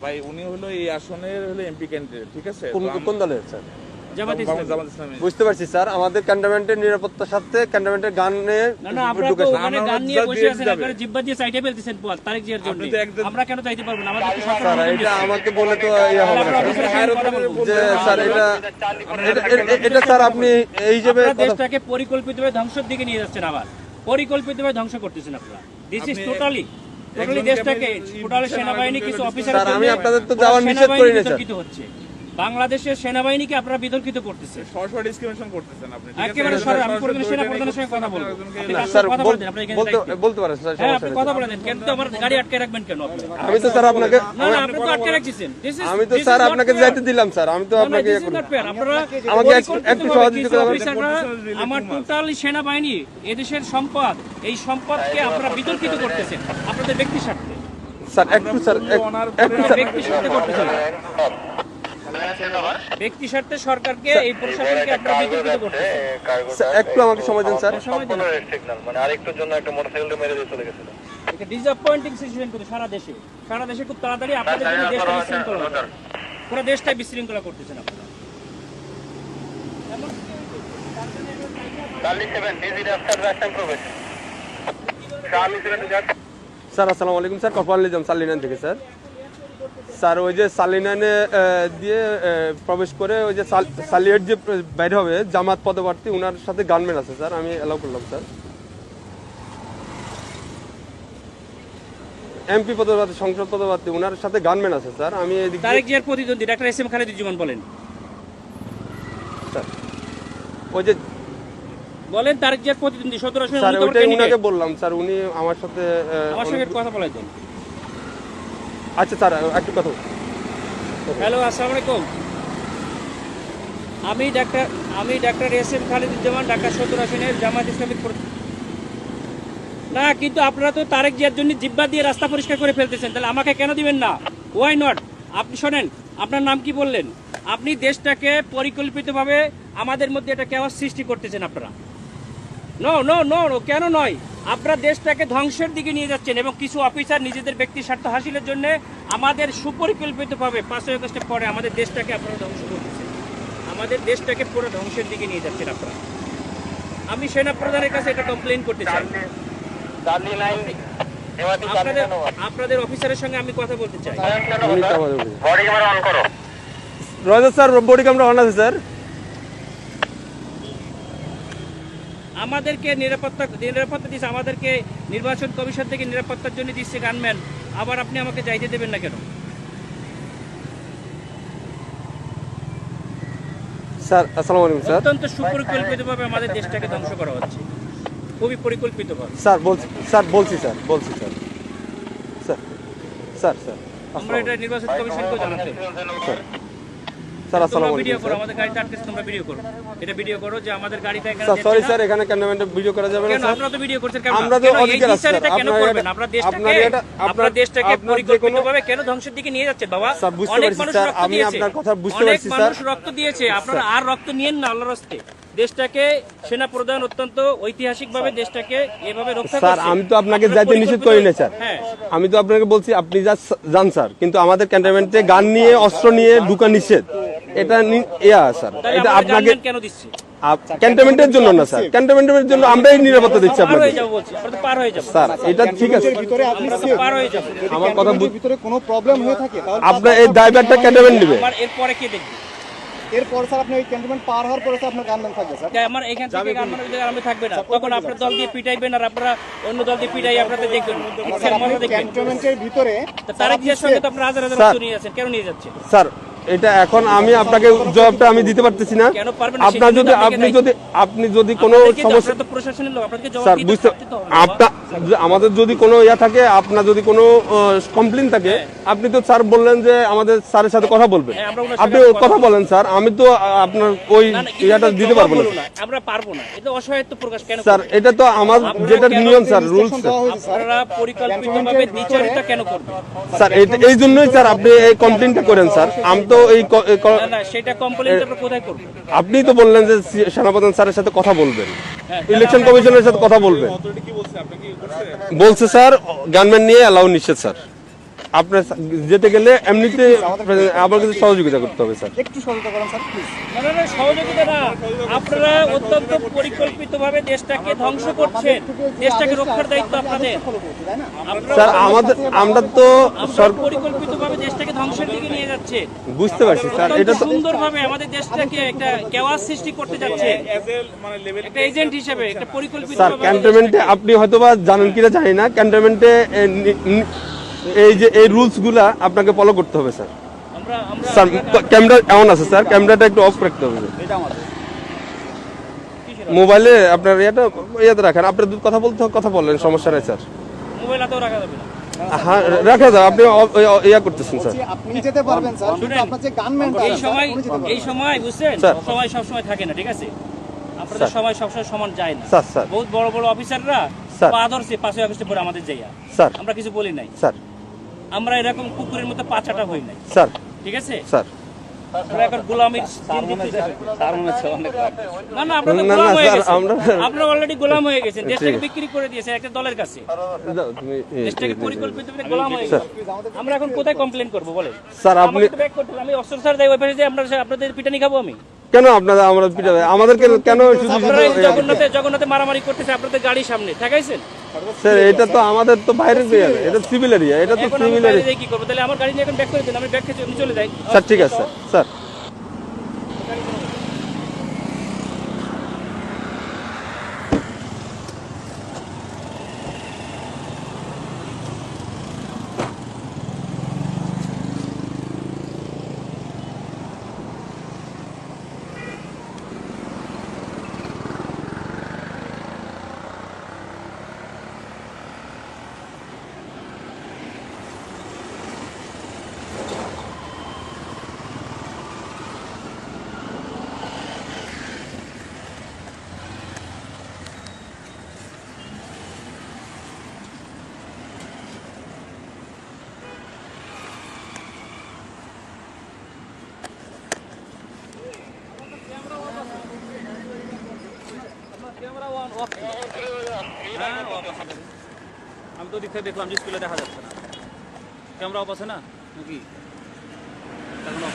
ভাই উনি হলো এই আসনের হলো এমপি ক্যান্ডিডেট, ঠিক আছে? কোন দলের স্যার? জামাত ইসলামী। বুঝতে পারছি স্যার, আমাদের ক্যান্টনমেন্টের নিরাপত্তার সাথে ক্যান্টনমেন্টের গানে না আপনারা তো ওখানে গান নিয়ে বসে আছেন, একবারে জিহ্বা দিয়ে সাইডে ফেলতেছেন তারেক জিয়ার জন্য। আমরা কেন চাইতে পারবো না? আমাদের তো স্যার সরকার এটা আমাকে বলে তো ইয়া হবে না যে স্যার এটা স্যার আপনি এই হিসেবে দেশটাকে পরিকল্পিতভাবে ধ্বংসের দিকে নিয়ে যাচ্ছেন, আবার পরিকল্পিতভাবে ধ্বংস করতেছেন আপনারা। দিস ইজ টোটালি দেশটাকে টোটালি সেনাবাহিনী কিছু অফিসার স্যার আমি আপনাদের তো যাওয়ার নিষেধ করি না স্যার। হচ্ছে বাংলাদেশের সেনাবাহিনীকে আপনারা বিতর্কিত করতেছেন, সরাসরি ডিসক্রিমিনেশন করতেছেন আপনি, ঠিক আছে? একেবারে সরাসরি। আমি প্রধান সেনা প্রধানের সঙ্গে কথা বলবো, আপনি স্যার কথা বলেন, আপনি এখানে বলতে পারেন স্যার, হ্যাঁ আপনি কথা বলেন। কেন তো আমার গাড়ি আটকে রাখবেন কেন আপনি? আমি তো স্যার আপনাকে না আপনি তো আটকে রাখছেন। আমি তো স্যার আপনাকে যাইতে দিলাম স্যার, আমি তো আপনাকে আপনারা আমাকে একটু সহযোগিতা করবেন। অফিসাররা আমার টোটালি সেনাবাহিনী এদেশের সম্পদ, এই সম্পদকে আপনারা বিতর্কিত করতেছেন আপনাদের ব্যক্তি স্বার্থে। স্যার একটু ব্যক্তি স্বার্থে করতেছেন, ব্যক্তি স্বার্থে সরকারকে এই প্রশাসনকে আপনারা বিতর্কিত করতেছেন। একটু আমাকে সময় দিন স্যার। মানে আরেকটুর জন্য একটা মোটরসাইকেল মেরে দিয়ে চলে গেছিল। এটা ডিসঅ্যাপয়েন্টিং সিচুয়েশন করে সারা দেশে খুব তাড়াতাড়ি আপনাদের জন্য দেশটা বিশৃঙ্খলা হবে। পুরো দেশটাই বিশৃঙ্খলা করতেছেন আপনারা। স্যার আসসালামু আলাইকুম স্যার, কপাল নিজাম সালিনান থেকে স্যার। স্যার ওই যে সালিনানে দিয়ে প্রবেশ করে ওই যে সালিয়েট যে বাইরে হবে জামাত পদপ্রার্থী, ওনার সাথে গানম্যান আছে স্যার, আমি অ্যালাউ করলাম স্যার। এমপি পদপ্রার্থী, সংসদ পদপ্রার্থী, ওনার সাথে গানম্যান আছে স্যার। আমি তারেক জিয়ার প্রতিদ্বন্দ্বী ডাক্তার এস এম খালেদুজ্জামান বলেন স্যার ওই যে বলেন তারেক জিয়ার প্রতিদ্বন্দ্বী 17 আসনে স্যার ওইটাই উনাকে বললাম স্যার, উনি আমার সাথে কথা বলাই দেন। আচ্ছা স্যার একটু কথা। হ্যালো আসসালামু আলাইকুম, আমি doctor S M Khaleduzzaman, Dhaka 17 আসনের জামাত ইসলামিক। না কিন্তু আপনারা তো তারেক জিয়ার জন্য জিব্বা দিয়ে রাস্তা পরিষ্কার করে ফেলতেছেন, তাহলে আমাকে কেন দিবেন না? Why not? আপনি শোনেন, আপনার নাম কি বললেন? আপনি দেশটাকে পরিকল্পিতভাবে আমাদের মধ্যে এটা কেওয়াস সৃষ্টি করতেছেন আপনারা। নো নো নো নো, কেন নয়? আপনারা দেশটাকে ধ্বংসের দিকে নিয়ে যাচ্ছেন এবং কিছু অফিসার নিজেদের ব্যক্তি স্বার্থ হাসিলের জন্য আমাদের সুপরিকল্পিতভাবে 5 আগস্টের পরে আমাদের দেশটাকে আপনারা ধ্বংস করতেছেন, আমাদের দেশটাকে পুরো ধ্বংসের দিকে নিয়ে যাচ্ছেন আপনারা। আমি সেনা প্রধানের কাছে এটা কমপ্লেইন করতে চাই। আপনাদের অফিসারের সঙ্গে আমি কথা বলতে চাই। রয়েছে স্যার, বডি ক্যামেরা অন আছে স্যার। আমাদেরকে নিরাপত্তা দিচ্ছে, আমাদেরকে নির্বাচন কমিশন থেকে নিরাপত্তার জন্য দিচ্ছে গানম্যান, আবার আপনি আমাকে যাইতে দেবেন না কেন? স্যার আসসালামু আলাইকুম স্যার। অত্যন্ত সুপরিকল্পিতভাবে আমাদের দেশটাকে ধ্বংস করা হচ্ছে, খুবই পরিকল্পিতভাবে। স্যার বলছি স্যার আমরা এটা নির্বাচন কমিশনকে জানাতে স্যার আসসালামু আলাইকুম ভিডিও করো, আমাদের গাড়িতে আটকে তোমরা ভিডিও করো, এটা ভিডিও করো যে আমাদের গাড়িটা এখানে। স্যার সরি স্যার, এখানে ক্যামেরাতে ভিডিও করা যাবে না স্যার। আপনারা তো ভিডিও করছেন কেন? আমরা তো অধিকার আছে স্যার। কেন করবেন? আপনারা দেশটাকে পরিকল্পিতভাবে কেন ধ্বংসের দিকে নিয়ে যাচ্ছেন বাবা? স্যার বুঝতে পারছি স্যার, আমি আপনার কথা বুঝতে পারছি স্যার। মানুষ রক্ত দিয়েছে, আপনারা আর রক্ত নিয়েন না আল্লাহর রাস্তে। দেশটাকে সেনা প্রধান অত্যন্ত ঐতিহাসিকভাবে দেশটাকে এভাবে রক্ষা করছে। স্যার আমি তো আপনাকে যাইতে নিষেধ করি না স্যার, আমি তো আপনাকে বলছি আপনি যান স্যার, কিন্তু আমাদের ক্যান্টনমেন্টে গান নিয়ে অস্ত্র নিয়ে ঢুকা নিষেধ, এটা স্যার এটা আপনাকে কেন দিচ্ছে? ক্যান্টনমেন্টের জন্য না স্যার, ক্যান্টনমেন্টের জন্য আমরাই নিরাপত্তা দিচ্ছি আপনাকে স্যার। এটা ঠিক আছে, আমার কথা ভিতরে কোনো প্রবলেম হয়ে থাকে তাহলে আপনার এই দায়ভারটা ক্যান্টনমেন্ট নেবে। এরপরে কে দেখবে? এরপর স্যার আপনি ওই ক্যান্টনমেন্ট পার হওয়ার পরে আপনার গানম্যান থাকবে স্যার। আমার এখান থেকে গানম্যান থাকবে না, তখন আপনার দল দিয়ে পিটাইবেন আর আপনারা অন্য দল দিয়ে পিটাই আপনাদের দেখবেন। ক্যান্টনমেন্টের ভিতরে তারেক জিয়ার সঙ্গে তো আপনারা হাজার হাজার লোক নিয়ে যাচ্ছেন, কেন নিয়ে যাচ্ছেন স্যার? এটা এখন আমি আপনাকে জবাবটা আমি দিতে পারতেছি না। আপনার যদি আপনি যদি কোনো সমস্যা, প্রশাসনের লোক আপনাকে স্যার বুঝতে আমাদের যদি কোনো ইয়া থাকে, আপনার যদি কোনো কমপ্লেইন থাকে, আপনি তো স্যার বললেন যে আমাদের স্যারের সাথে কথা বলবেন, আপনি কথা বলেন স্যার, আমি তো আপনার ওই ইয়াটা দিতে পারবো না। আমরা পারবো না, এটা অসহায়ত্ব প্রকাশ কেন স্যার? এটা তো আমার যেটা নিয়ম স্যার, রুলস। আপনারা পরিকল্পিতভাবে দ্বিচারিতা কেন করবেন স্যার? এই জন্যই স্যার আপনি এই কমপ্লেইনটা করেন স্যার। আমি তো এই না সেটা কমপ্লেইন আপনারা কোথায় করবেন? আপনি তো বললেন যে সেনাপ্রধান স্যারের সাথে কথা বলবেন, ইলেকশন কমিশনের সাথে কথা বলবেন। বলছে স্যার গানম্যান নিয়ে অ্যালাউ নিষেধ স্যার। আপনার যেতে গেলে এমনিতে আমার কাছে সহযোগিতা করতে হবে স্যার। একটু সহযোগিতা করেন স্যার প্লিজ। না, সহযোগিতা না, আপনারা অত্যন্ত পরিকল্পিতভাবে দেশটাকে ধ্বংস করছেন, দেশটাকে রক্ষার দায়িত্ব আপনাদের। স্যার আমরা তো পরিকল্পিতভাবে দেশটাকে ধ্বংসের দিকে নিয়ে যাচ্ছে, বুঝতে পারছি স্যার, এটা তো সুন্দরভাবে আমাদের দেশটাকে একটা কেওয়াস সৃষ্টি করতে যাচ্ছে মানে লেভেল একটা এজেন্ট হিসেবে, একটা পরিকল্পিত স্যার ক্যান্টনমেন্টে আপনি হয়তোবা জানেন কিনা জানি না, ক্যান্টনমেন্টে এই যে এই রুলস গুলা আপনাকে ফলো করতে হবে স্যার। স্যার ক্যামেরা এমন আছে স্যার, ক্যামেরাটা একটু অফ রাখতে হবে। মোবাইলে আপনার ইয়াতে রাখেন, আপনার কথা বলতে কথা বললেন, সমস্যা নাই স্যার। মোবাইল হাতেও রাখা যাবে না। হ্যাঁ রাখা যাবে, আপনি ইয়া করতেছেন স্যার। আপনি যেতে পারবেন স্যার, কিন্তু আপনার যে গানম্যানটা এই সময় বুঝছেন, স্যার। সময় সবসময় থাকে না, ঠিক আছে? আপনাদের সময় সবসময় সমান যায় না। স্যার বহুত বড় বড় অফিসাররা স্যার। আদর্শে 5 আগস্টে পরে আমাদের যাইয়া, স্যার আমরা কিছু বলি নাই, স্যার আমরা এরকম কুকুরের মতো পাচাটা হই নাই, স্যার ঠিক আছে? স্যার আমরা এখন গোলামির না, আপনারা না, গোলাম না, হয়ে স্যার, গেছেন, আমরা- আপনারা অলরেডি গোলাম হয়ে গেছেন, দেশটাকে ঠিক। বিক্রি করে দিয়েছেন একটা দলের কাছে, যাও, তুমি দেশটাকে পরিকল্পিতভাবে গোলাম হয়ে গেছে। আমরা এখন কোথায় কমপ্লেন করবো বলেন? স্যার আপনি আমাকে তো ব্যাক করতে হবে, আমি অস্ত্র স্যার যাই ওই পাশে যে আমরা আপনাদের পিটানি খাবো আমি? কেন আপনারা আমরা পিটাবে আমাদেরকে কেন শুধু আপনারা এই জগন্নাথে মারামারি করতেছে আপনাদের গাড়ির সামনে ঠেকাইছেন। স্যার এটা তো আমাদের তো বাইরের এরিয়া, এটা সিভিল এরিয়া, এটা তো এখন আমি সিভিল বাইরে এরিয়া। যাই কি করবো? তাহলে আমার গাড়ি নিয়ে এখন ব্যাক করে দিন, আমি ব্যাক খেয়ে চলে যাই। স্যার ঠিক আছে স্যার। আমি তো দিকে দেখলাম যে স্কুলে দেখা যাচ্ছে না, ক্যামেরা অফ আছে না নাকি? এখন অফ